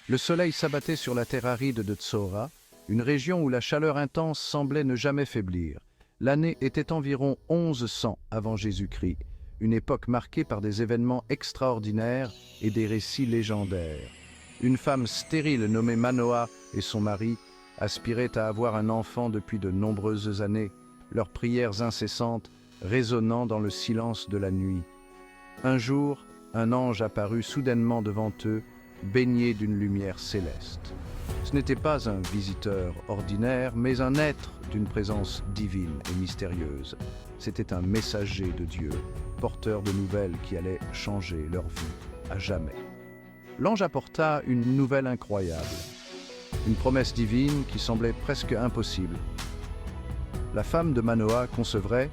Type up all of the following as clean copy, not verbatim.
Le soleil s'abattait sur la terre aride de Tsora, une région où la chaleur intense semblait ne jamais faiblir. L'année était environ 1100 avant Jésus-Christ, une époque marquée par des événements extraordinaires et des récits légendaires. Une femme stérile nommée Manoah et son mari aspiraient à avoir un enfant depuis de nombreuses années, leurs prières incessantes résonnant dans le silence de la nuit. Un jour, un ange apparut soudainement devant eux, baigné d'une lumière céleste. Ce n'était pas un visiteur ordinaire, mais un être d'une présence divine et mystérieuse. C'était un messager de Dieu, porteur de nouvelles qui allaient changer leur vie à jamais. L'ange apporta une nouvelle incroyable, une promesse divine qui semblait presque impossible. La femme de Manoah concevrait,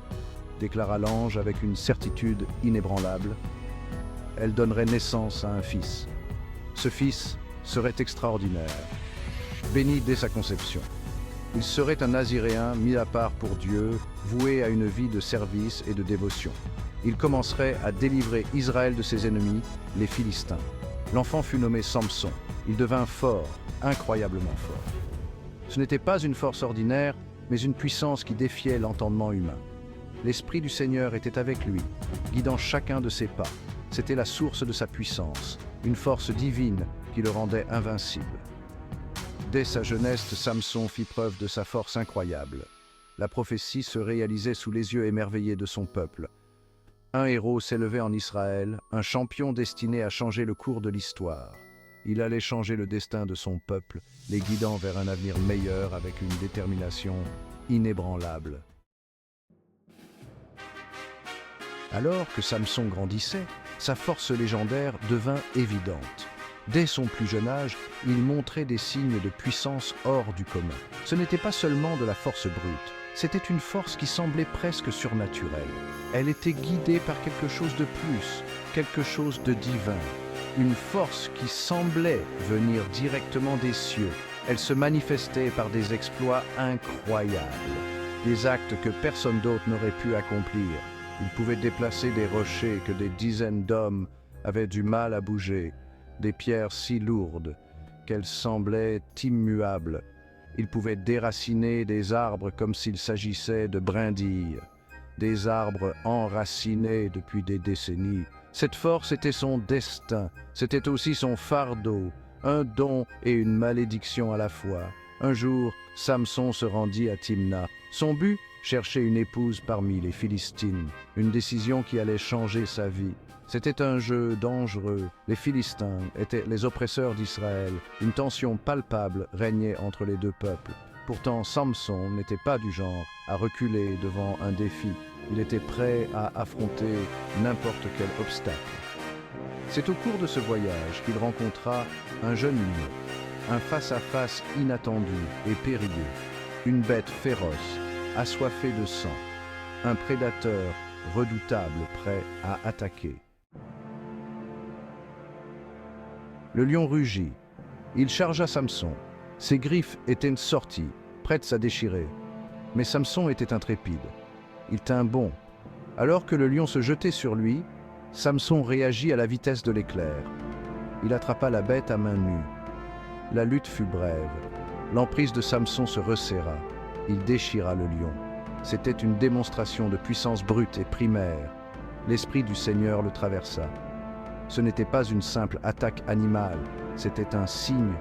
déclara l'ange avec une certitude inébranlable. Elle donnerait naissance à un fils. Ce fils serait extraordinaire, béni dès sa conception. Il serait un Naziréen mis à part pour Dieu, voué à une vie de service et de dévotion. Il commencerait à délivrer Israël de ses ennemis, les Philistins. L'enfant fut nommé Samson. Il devint fort, incroyablement fort. Ce n'était pas une force ordinaire, mais une puissance qui défiait l'entendement humain. L'Esprit du Seigneur était avec lui, guidant chacun de ses pas. C'était la source de sa puissance, une force divine qui le rendait invincible. Dès sa jeunesse, Samson fit preuve de sa force incroyable. La prophétie se réalisait sous les yeux émerveillés de son peuple. Un héros s'élevait en Israël, un champion destiné à changer le cours de l'histoire. Il allait changer le destin de son peuple, les guidant vers un avenir meilleur avec une détermination inébranlable. Alors que Samson grandissait, sa force légendaire devint évidente. Dès son plus jeune âge, il montrait des signes de puissance hors du commun. Ce n'était pas seulement de la force brute, c'était une force qui semblait presque surnaturelle. Elle était guidée par quelque chose de plus, quelque chose de divin. Une force qui semblait venir directement des cieux. Elle se manifestait par des exploits incroyables, des actes que personne d'autre n'aurait pu accomplir. Il pouvait déplacer des rochers que des dizaines d'hommes avaient du mal à bouger, des pierres si lourdes qu'elles semblaient immuables. Il pouvait déraciner des arbres comme s'il s'agissait de brindilles, des arbres enracinés depuis des décennies. Cette force était son destin, c'était aussi son fardeau, un don et une malédiction à la fois. Un jour, Samson se rendit à Timna. Son but, chercher une épouse parmi les Philistines, une décision qui allait changer sa vie. C'était un jeu dangereux. Les Philistins étaient les oppresseurs d'Israël. Une tension palpable régnait entre les deux peuples. Pourtant, Samson n'était pas du genre à reculer devant un défi. Il était prêt à affronter n'importe quel obstacle. C'est au cours de ce voyage qu'il rencontra un jeune lion, un face-à-face inattendu et périlleux, une bête féroce, assoiffée de sang, un prédateur redoutable prêt à attaquer. Le lion rugit. Il chargea Samson. Ses griffes étaient sorties, prêtes à déchirer. Mais Samson était intrépide. Il tint bon. Alors que le lion se jetait sur lui, Samson réagit à la vitesse de l'éclair. Il attrapa la bête à main nue. La lutte fut brève. L'emprise de Samson se resserra. Il déchira le lion. C'était une démonstration de puissance brute et primaire. L'Esprit du Seigneur le traversa. Ce n'était pas une simple attaque animale, c'était un signe.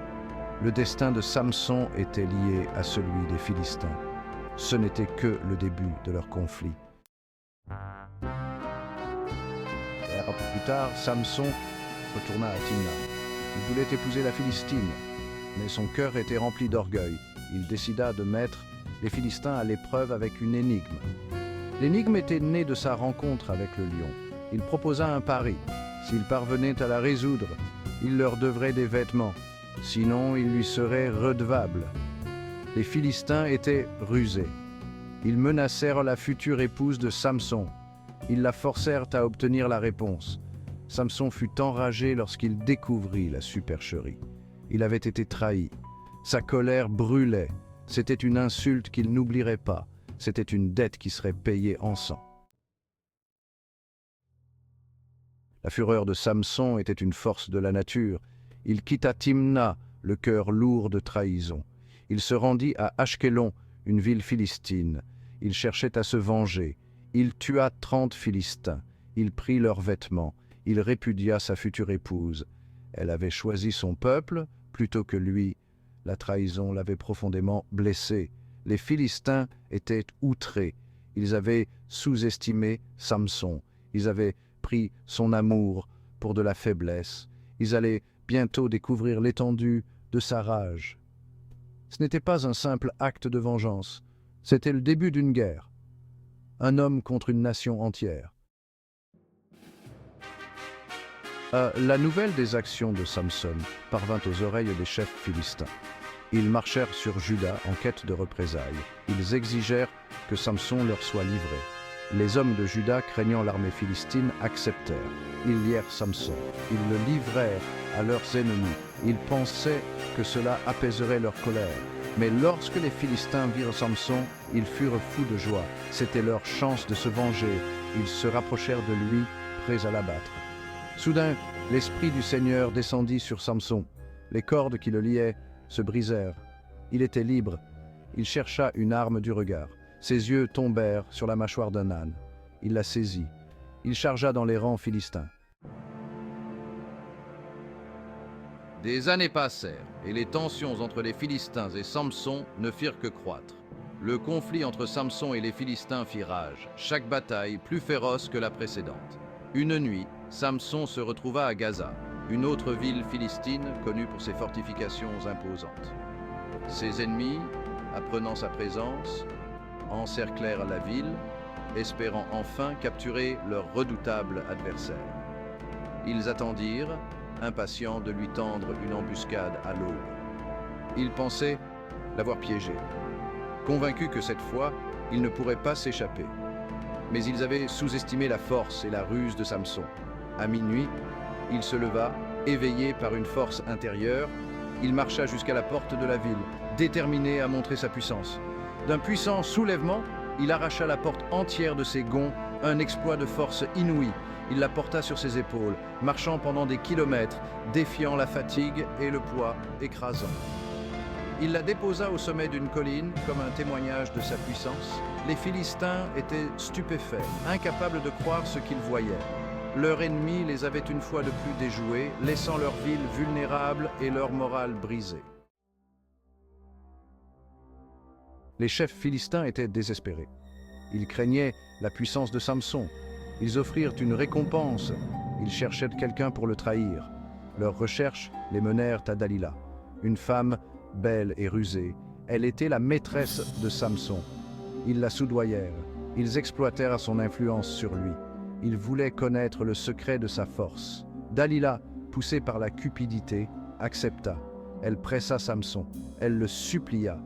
Le destin de Samson était lié à celui des Philistins. Ce n'était que le début de leur conflit. Un peu plus tard, Samson retourna à Timna. Il voulait épouser la Philistine, mais son cœur était rempli d'orgueil. Il décida de mettre les Philistins à l'épreuve avec une énigme. L'énigme était née de sa rencontre avec le lion. Il proposa un pari. S'il parvenait à la résoudre, il leur devrait des vêtements. Sinon, il lui serait redevable. Les Philistins étaient rusés. Ils menacèrent la future épouse de Samson. Ils la forcèrent à obtenir la réponse. Samson fut enragé lorsqu'il découvrit la supercherie. Il avait été trahi. Sa colère brûlait. C'était une insulte qu'il n'oublierait pas. C'était une dette qui serait payée en sang. La fureur de Samson était une force de la nature. Il quitta Timna le cœur lourd de trahison. Il se rendit à Ashkelon, une ville philistine. Il cherchait à se venger. Il tua 30 Philistins. Il prit leurs vêtements. Il répudia sa future épouse. Elle avait choisi son peuple plutôt que lui. La trahison l'avait profondément blessé. Les Philistins étaient outrés. Ils avaient sous-estimé Samson. Ils avaient pris son amour pour de la faiblesse. Ils allaient bientôt découvrir l'étendue de sa rage. Ce n'était pas un simple acte de vengeance. C'était le début d'une guerre. Un homme contre une nation entière. La nouvelle des actions de Samson parvint aux oreilles des chefs philistins. Ils marchèrent sur Juda en quête de représailles. Ils exigèrent que Samson leur soit livré. Les hommes de Juda, craignant l'armée philistine, acceptèrent. Ils lièrent Samson. Ils le livrèrent à leurs ennemis. Ils pensaient que cela apaiserait leur colère. Mais lorsque les Philistins virent Samson, ils furent fous de joie. C'était leur chance de se venger. Ils se rapprochèrent de lui, prêts à l'abattre. Soudain, l'Esprit du Seigneur descendit sur Samson. Les cordes qui le liaient se brisèrent. Il était libre. Il chercha une arme du regard. Ses yeux tombèrent sur la mâchoire d'un âne. Il la saisit. Il chargea dans les rangs philistins. Des années passèrent, et les tensions entre les Philistins et Samson ne firent que croître. Le conflit entre Samson et les Philistins fit rage, chaque bataille plus féroce que la précédente. Une nuit, Samson se retrouva à Gaza, une autre ville philistine connue pour ses fortifications imposantes. Ses ennemis, apprenant sa présence, encerclèrent la ville, espérant enfin capturer leur redoutable adversaire. Ils attendirent, impatients de lui tendre une embuscade à l'aube. Ils pensaient l'avoir piégé, convaincus que cette fois, il ne pourrait pas s'échapper. Mais ils avaient sous-estimé la force et la ruse de Samson. À minuit, il se leva, éveillé par une force intérieure. Il marcha jusqu'à la porte de la ville, déterminé à montrer sa puissance. D'un puissant soulèvement, il arracha la porte entière de ses gonds, un exploit de force inouï. Il la porta sur ses épaules, marchant pendant des kilomètres, défiant la fatigue et le poids écrasant. Il la déposa au sommet d'une colline comme un témoignage de sa puissance. Les Philistins étaient stupéfaits, incapables de croire ce qu'ils voyaient. Leur ennemi les avait une fois de plus déjoués, laissant leur ville vulnérable et leur morale brisée. Les chefs philistins étaient désespérés. Ils craignaient la puissance de Samson. Ils offrirent une récompense. Ils cherchaient quelqu'un pour le trahir. Leurs recherches les menèrent à Dalila, une femme belle et rusée. Elle était la maîtresse de Samson. Ils la soudoyèrent. Ils exploitèrent son influence sur lui. Ils voulaient connaître le secret de sa force. Dalila, poussée par la cupidité, accepta. Elle pressa Samson. Elle le supplia.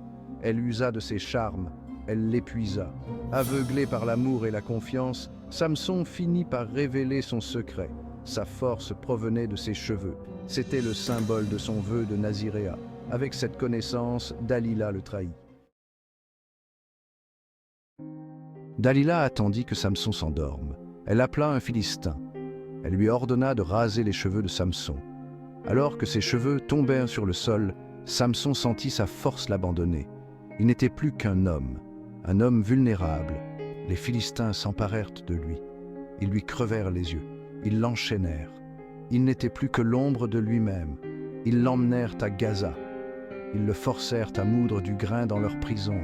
Elle usa de ses charmes. Elle l'épuisa. Aveuglé par l'amour et la confiance, Samson finit par révéler son secret. Sa force provenait de ses cheveux. C'était le symbole de son vœu de Naziréa. Avec cette connaissance, Dalila le trahit. Dalila attendit que Samson s'endorme. Elle appela un Philistin. Elle lui ordonna de raser les cheveux de Samson. Alors que ses cheveux tombèrent sur le sol, Samson sentit sa force l'abandonner. Il n'était plus qu'un homme vulnérable. Les Philistins s'emparèrent de lui. Ils lui crevèrent les yeux. Ils l'enchaînèrent. Il n'était plus que l'ombre de lui-même. Ils l'emmenèrent à Gaza. Ils le forcèrent à moudre du grain dans leur prison.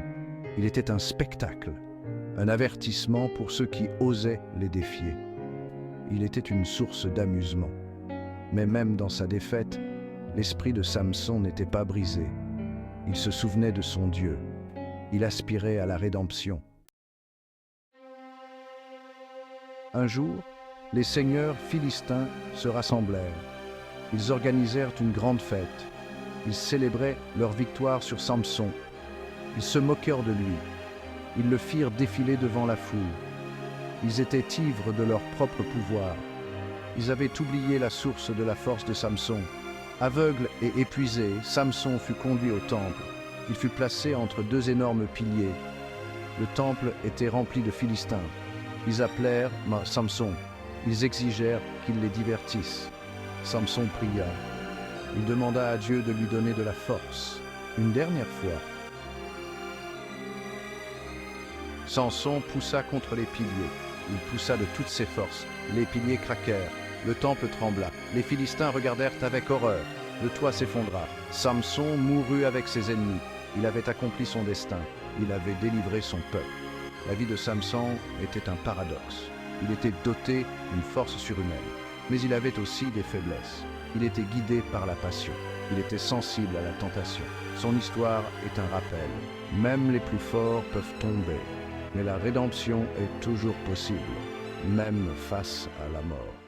Il était un spectacle, un avertissement pour ceux qui osaient les défier. Il était une source d'amusement. Mais même dans sa défaite, l'esprit de Samson n'était pas brisé. Il se souvenait de son Dieu. Il aspirait à la rédemption. Un jour, les seigneurs philistins se rassemblèrent. Ils organisèrent une grande fête. Ils célébraient leur victoire sur Samson. Ils se moquèrent de lui. Ils le firent défiler devant la foule. Ils étaient ivres de leur propre pouvoir. Ils avaient oublié la source de la force de Samson. Aveugle et épuisé, Samson fut conduit au temple. Il fut placé entre deux énormes piliers. Le temple était rempli de Philistins. Ils appelèrent Samson. Ils exigèrent qu'il les divertisse. Samson pria. Il demanda à Dieu de lui donner de la force. Une dernière fois, Samson poussa contre les piliers. Il poussa de toutes ses forces. Les piliers craquèrent. Le temple trembla. Les Philistins regardèrent avec horreur. Le toit s'effondra. Samson mourut avec ses ennemis. Il avait accompli son destin. Il avait délivré son peuple. La vie de Samson était un paradoxe. Il était doté d'une force surhumaine. Mais il avait aussi des faiblesses. Il était guidé par la passion. Il était sensible à la tentation. Son histoire est un rappel. Même les plus forts peuvent tomber. Mais la rédemption est toujours possible, même face à la mort.